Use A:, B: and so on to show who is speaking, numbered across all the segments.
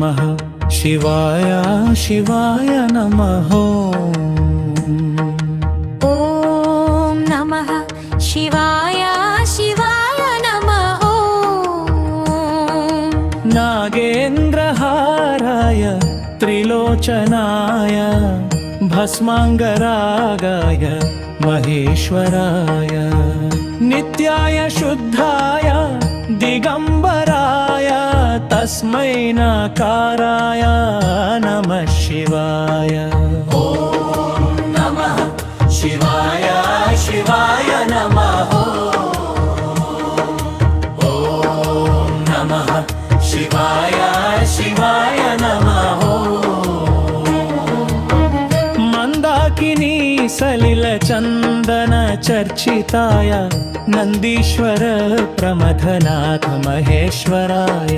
A: नमः शिवाय शिवाय नमः।
B: ॐ नमः शिवाय शिवाय नमः।
A: नागेन्द्रहाराय त्रिलोचनाय भस्मांगरागाय महेश्वराय नित्याय शुद्धाय दिगंबराय तस्मै नकाराय नमः शिवाय। ॐ नमः शिवाय शिवाय नमः। ॐ नमः शिवाय शिवाय नमः। मंदाकिनी सलिल चंदन चर्चिताय नंदीश्वर प्रमथनाथ महेश्वराय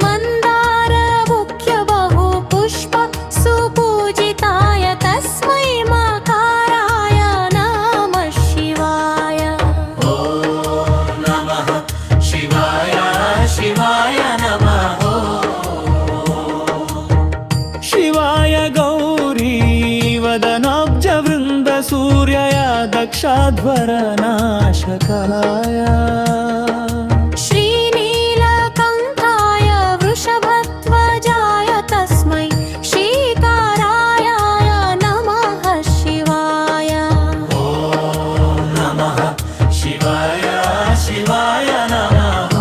B: मंदार मुख्य बहु पुष्प सुपूजिताय तस्मै मकाराय नमः शिवाय।
A: ॐ नमः शिवाय शिवाय नमः। शिवाय गौरी वदनाब्ज वृंद सूर्याय दक्षाध्वरनाशकाय
B: श्रीनीलकण्ठाय वृषभध्वजाय तस्मै श्रीकाराय नमः शिवाय।
A: ॐ नमः शिवाय शिवाय नमः।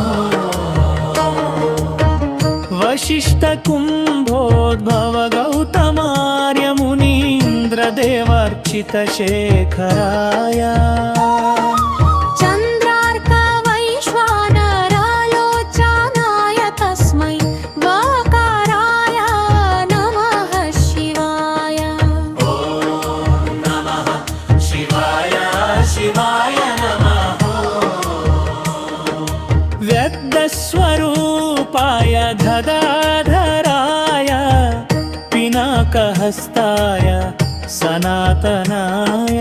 A: वशिष्ठ कुम्भोद्भव गौतमार्य मुनीन्द्र देवर्चित शेखराय
B: चन्द्रार्क वैश्वानरालोचनाय तस्मै वकाराय नमः शिवाय।
A: ॐ नमः शिवाय शिवाय नमः। व्यक्तस्वरूपाय गदाधराय पिनाकहस्ताय सनातनाय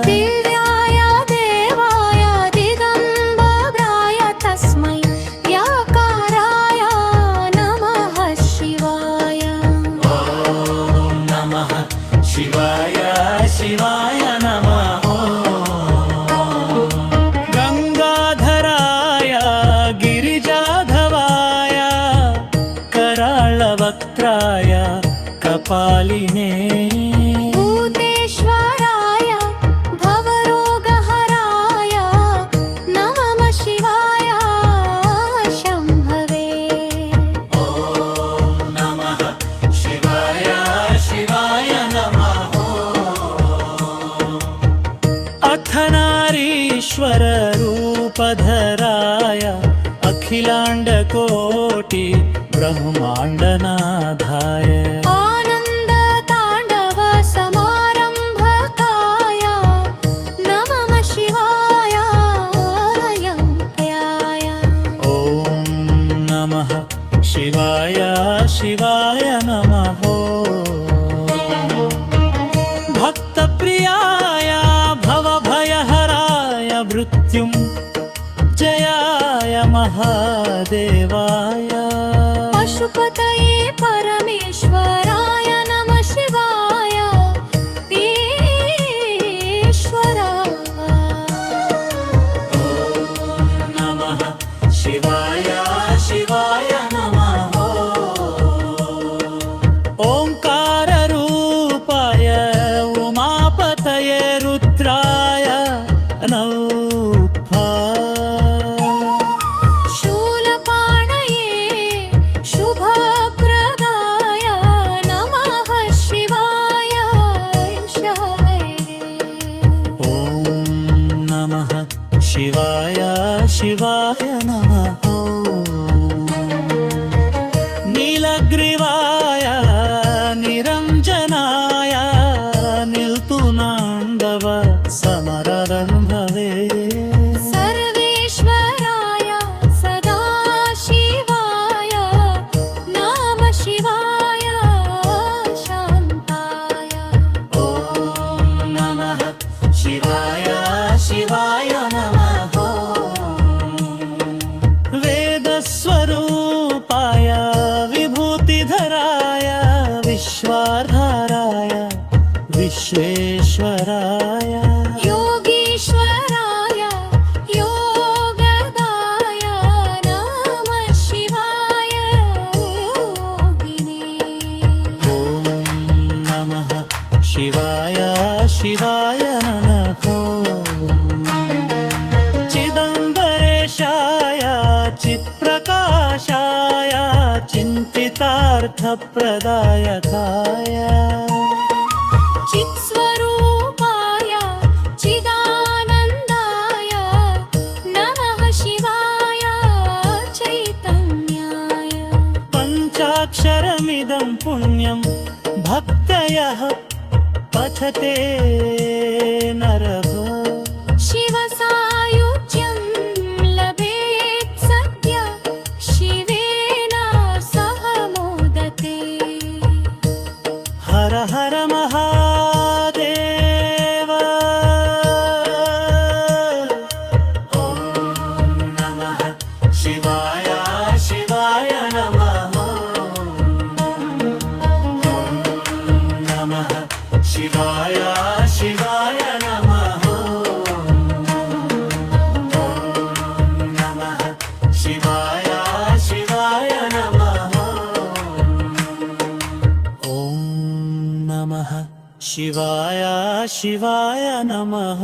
B: दिव्याय देवाय दिगम्बराय तस्मै यकाराय नमः शिवाय।
A: ॐ नमः शिवाय शिवाय नमः। गंगाधराय गिरिजाधवाय कराळवक्त्राय कपालिने
B: भूतेश्वराय भवरोगहराय नमः शिवाय शम्भवे।
A: ॐ नमः शिवाय शिवाय नमः। अथ नारीश्वर रूपधराय अखिलाण्डकोटि ब्रह्माण्डनाथाय
B: आनन्दताण्डव समारम्भकाय नमः शिवाय यज्ञाय।
A: ॐ नमः शिवाय शिवाय नमः। भक्तप्रियाय भवभयहराय मृत्युञ्जयाय महादेवाय
B: पशुपतये परमेश्वराय नमः शिवाय ईश्वराय।
A: ॐ नमः शिवाय शिवाय नमः। ओंकाररूपाय उमापतये रुद्राय
B: शूलपाणये शुभप्रदाय नमः शिवाय
A: ॐ नमः शिवाय शिवाय नमः। नीलग्रीवाय निरञ्जनाय निल्तुनाण्डव समररम्भवे
B: सर्वेश्वराय सदाशिवाय नमः शिवाय शान्ताय।
A: ॐ नमः शिवाय शिवाय नमः। चिन्मयीशाय चित्प्रकाशाय चिन्तितार्थप्रदायकाय
B: चित्स्वरूपाय चिदानन्दाय नमः शिवाय चैतन्याय
A: पञ्चाक्षरमिदं पुण्यं भक्तयः पठते नरः
B: शिवसायुज्यं लभेत् सद्य शिवेन सह मोदते
A: हर हर महादेव ॐ नमः शिवाय शिवाय नमः ॐ नमः शिवाय शिवाय नमः ॐ नमः शिवाय शिवाय नमः ॐ नमः शिवाय शिवाय नमः